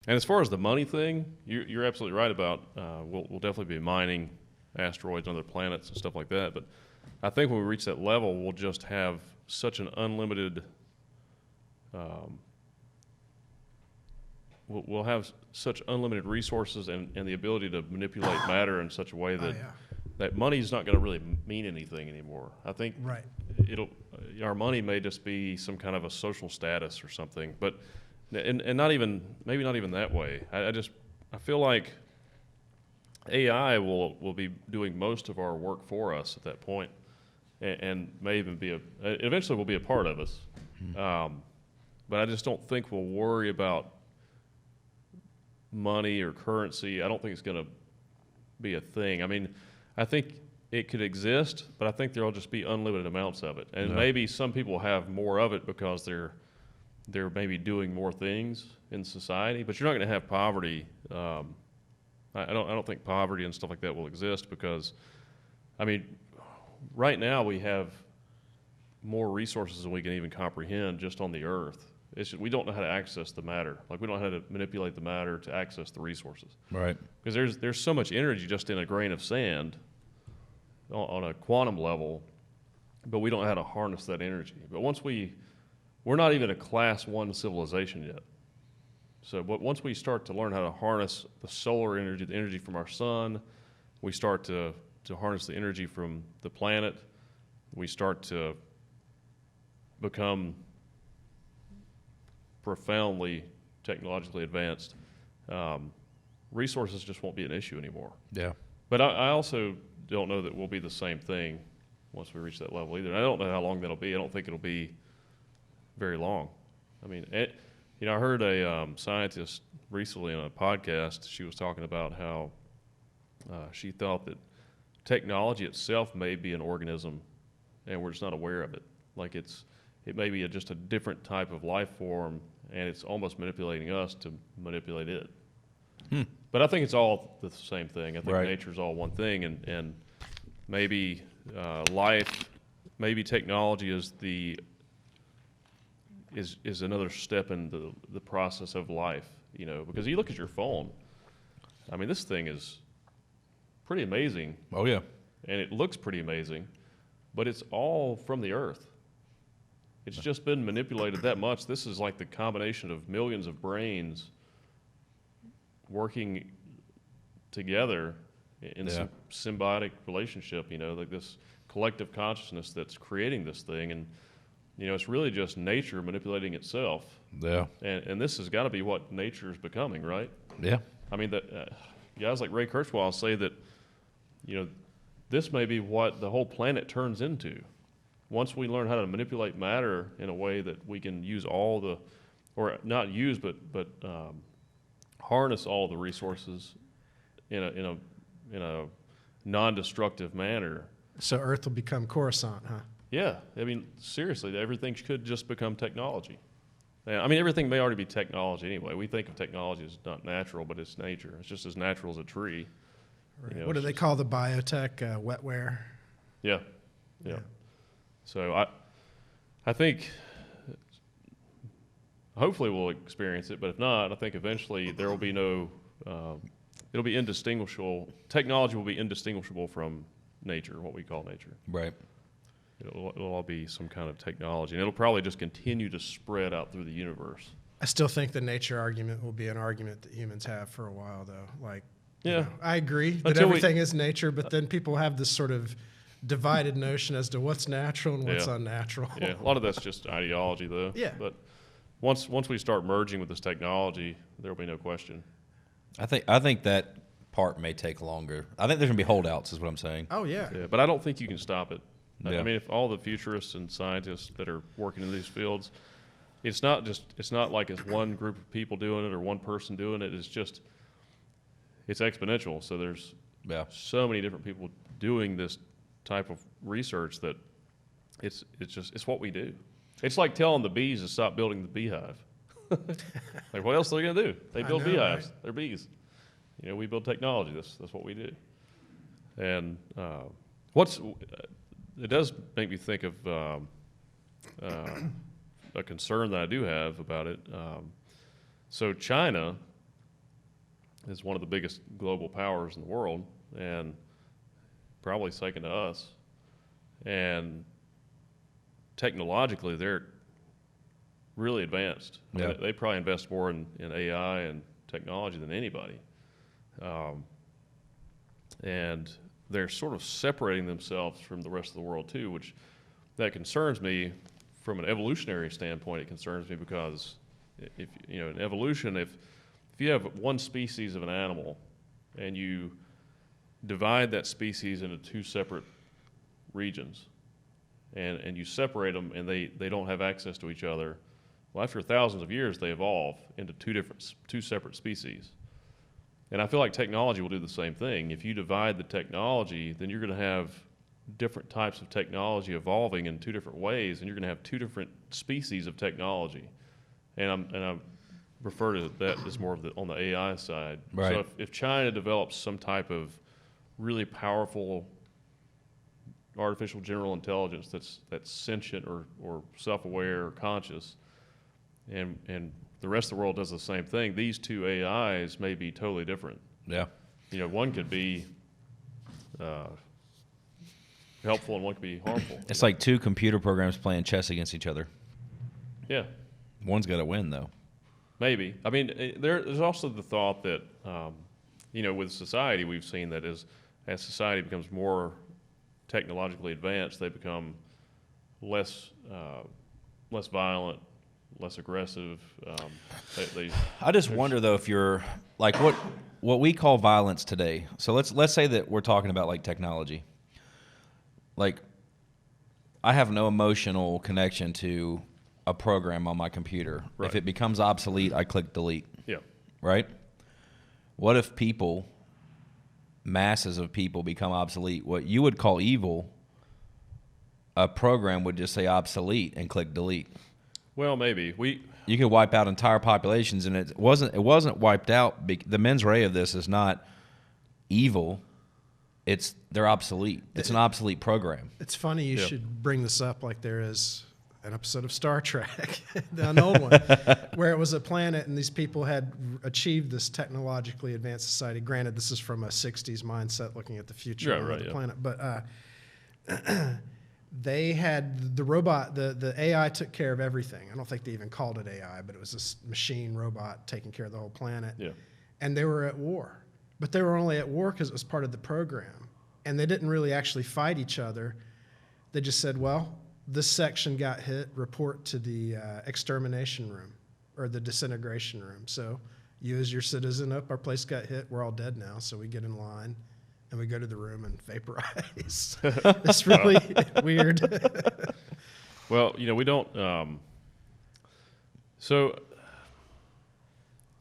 And as far as the money thing, you're absolutely right about we'll definitely be mining asteroids on other planets and stuff like that. But I think when we reach that level, we'll just have such an unlimited we'll have such unlimited resources and the ability to manipulate matter in such a way that that money is not going to really mean anything anymore. I think our money may just be some kind of a social status or something, but and not even maybe not even that way. I feel like AI will be doing most of our work for us at that point, and may even be eventually will be a part of us. But I just don't think we'll worry about money or currency. I don't think it's going to be a thing. I mean, I think it could exist, but I think there'll just be unlimited amounts of it. And maybe some people have more of it because they're maybe doing more things in society, but you're not going to have poverty. I don't think poverty and stuff like that will exist because, I mean, right now we have more resources than we can even comprehend just on the earth. It's just, we don't know how to access the matter. Like, we don't know how to manipulate the matter to access the resources. Right. Because there's so much energy just in a grain of sand on a quantum level, but we don't know how to harness that energy. But we're not even a class 1 civilization yet. So once we start to learn how to harness the solar energy, the energy from our sun, we start to harness the energy from the planet, we start to become profoundly technologically advanced, resources just won't be an issue anymore. Yeah. But I also don't know that we'll be the same thing once we reach that level either. And I don't know how long that'll be. I don't think it'll be very long. I mean, I heard a scientist recently on a podcast. She was talking about how she thought that technology itself may be an organism, and we're just not aware of it. Like it may be just a different type of life form, and it's almost manipulating us to manipulate it. But I think it's all the same thing. I think nature's all one thing, and maybe life, maybe technology is another step in the process of life. Because you look at your phone, I mean, this thing is pretty amazing. Oh yeah, and it looks pretty amazing, but it's all from the Earth. It's just been manipulated that much. This is like the combination of millions of brains working together in some symbiotic relationship, like this collective consciousness that's creating this thing. And, it's really just nature manipulating itself. Yeah. And this has got to be what nature is becoming, right? Yeah. I mean, guys like Ray Kurzweil say that, this may be what the whole planet turns into. Once we learn how to manipulate matter in a way that we can use or not use, but harness all the resources in a non-destructive manner. So Earth will become Coruscant, huh? Yeah, I mean, seriously, everything could just become technology. I mean, everything may already be technology anyway. We think of technology as not natural, but it's nature. It's just as natural as a tree. Right. What do they call the biotech? Wetware? Yeah. So I think hopefully we'll experience it, but if not, I think eventually there will be it'll be indistinguishable. Technology will be indistinguishable from nature, what we call nature. Right. It'll all be some kind of technology, and it'll probably just continue to spread out through the universe. I still think the nature argument will be an argument that humans have for a while, though. Like, I agree that everything is nature, but then people have this sort of divided notion as to what's natural and what's unnatural. Yeah, a lot of that's just ideology, though. Yeah. But once we start merging with this technology, there will be no question. I think that part may take longer. I think there's going to be holdouts, is what I'm saying. Oh, yeah. But I don't think you can stop it. Yeah. I mean, if all the futurists and scientists that are working in these fields, it's not like it's one group of people doing it or one person doing it. It's exponential. So there's so many different people doing this type of research that it's what we do. It's like telling the bees to stop building the beehive. Like, what else are they going to do? They build beehives. Right? They're bees. We build technology. That's what we do. And it does make me think of a concern that I do have about it. So China is one of the biggest global powers in the world, and probably second to us. And technologically, they're really advanced. I mean, they probably invest more in AI and technology than anybody. And they're sort of separating themselves from the rest of the world too, which that concerns me from an evolutionary standpoint. It concerns me because if you know, in evolution, if you have one species of an animal and you divide that species into two separate regions and you separate them and they don't have access to each other, well, after thousands of years, they evolve into two separate species. And I feel like technology will do the same thing. If you divide the technology, then you're going to have different types of technology evolving in two different ways, and you're going to have two different species of technology. And I refer to that as more of on the AI side. Right. So if China develops some type of really powerful artificial general intelligence that's sentient or self-aware or conscious, and the rest of the world does the same thing, these two AIs may be totally different. Yeah. You know, one could be helpful and one could be harmful. It's like two computer programs playing chess against each other. Yeah. One's got to win, though. Maybe. I mean, there's also the thought that, you know, with society, we've seen that as society becomes more technologically advanced, they become less violent, less aggressive. I just wonder though if you're like what we call violence today. So let's say that we're talking about like technology. Like I have no emotional connection to a program on my computer. Right. If it becomes obsolete, I click delete. Yeah. Right? What if masses of people become obsolete? What you would call evil, a program would just say obsolete and click delete. Well, maybe you could wipe out entire populations, and it wasn't wiped out. The mens rea of this is not evil; they're obsolete. It's an obsolete program. It's funny you should bring this up. Like there is an episode of Star Trek, an old one, where it was a planet and these people had achieved this technologically advanced society. Granted, this is from a '60s mindset, looking at the future of the planet, but. They had the robot, the AI took care of everything. I don't think they even called it AI, but it was this machine robot taking care of the whole planet. Yeah. And they were at war. But they were only at war because it was part of the program. And they didn't really actually fight each other. They just said, well, this section got hit, report to the extermination room or the disintegration room. So you as your citizen, our place got hit, we're all dead now, so we get in line. And we go to the room and vaporize. It's really weird. Well, you know, we don't. So,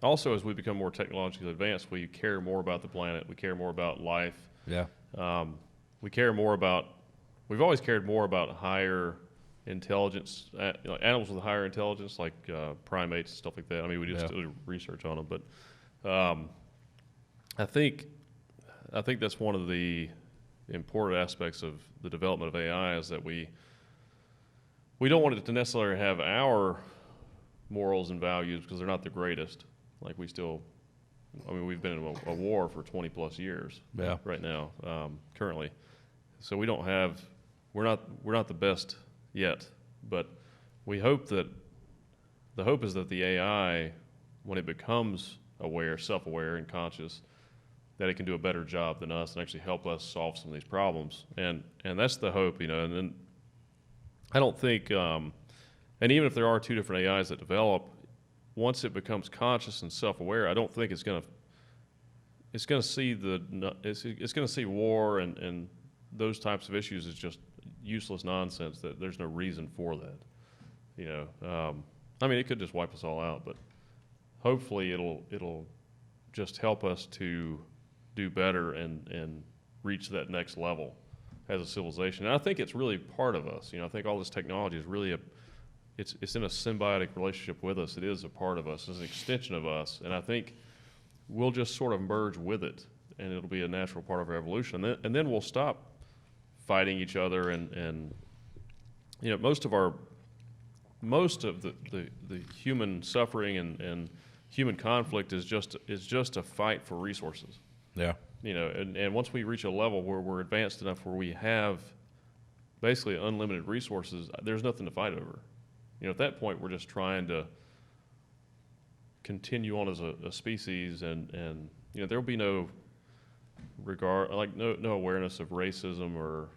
also, as we become more technologically advanced, we care more about the planet. We care more about life. Yeah. We care more about. We've always cared more about higher intelligence, animals with higher intelligence, like primates and stuff like that. I mean, we just do research on them, but I think that's one of the important aspects of the development of AI is that we don't want it to necessarily have our morals and values because they're not the greatest. Like we've been in a war for 20 plus years right now, currently. So we're not the best yet, but we hope that the hope is that the AI, when it becomes self-aware and conscious, that it can do a better job than us and actually help us solve some of these problems. And that's the hope, you know. And then I don't think, and even if there are two different AIs that develop, once it becomes conscious and self-aware, I don't think it's going to see war and those types of issues as just useless nonsense. That there's no reason for that, you know. I mean, it could just wipe us all out, but hopefully it'll just help us to do better and reach that next level as a civilization. And I think it's really part of us. You know, I think all this technology is really it's in a symbiotic relationship with us. It is a part of us. It's an extension of us. And I think we'll just sort of merge with it, and it'll be a natural part of our evolution. And then we'll stop fighting each other. And you know, most of the human suffering and human conflict is just a fight for resources. Yeah. You know, and once we reach a level where we're advanced enough where we have basically unlimited resources, there's nothing to fight over. You know, at that point, we're just trying to continue on as a species, and you know, there'll be no regard, like no awareness of racism or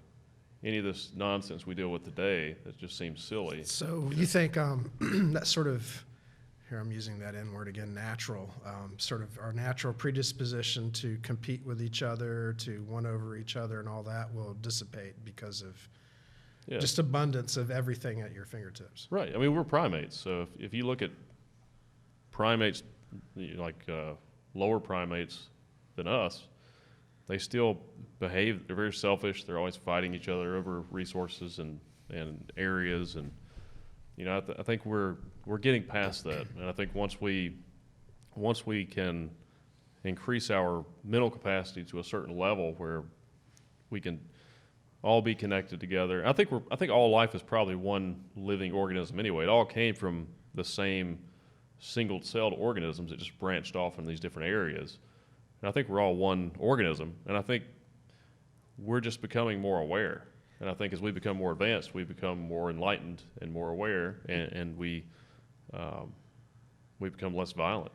any of this nonsense we deal with today that just seems silly. So you think that sort of, here I'm using that N word again, natural, sort of our natural predisposition to compete with each other, to win over each other and all that will dissipate because of just abundance of everything at your fingertips. Right. I mean, we're primates. So if you look at primates, like lower primates than us, they still behave, they're very selfish. They're always fighting each other over resources and areas. And, you know, I think we're getting past that. And I think once we can increase our mental capacity to a certain level where we can all be connected together. I think all life is probably one living organism anyway. It all came from the same single-celled organisms that just branched off in these different areas. And I think we're all one organism, and I think we're just becoming more aware. And I think as we become more advanced, we become more enlightened and more aware, and we become less violent.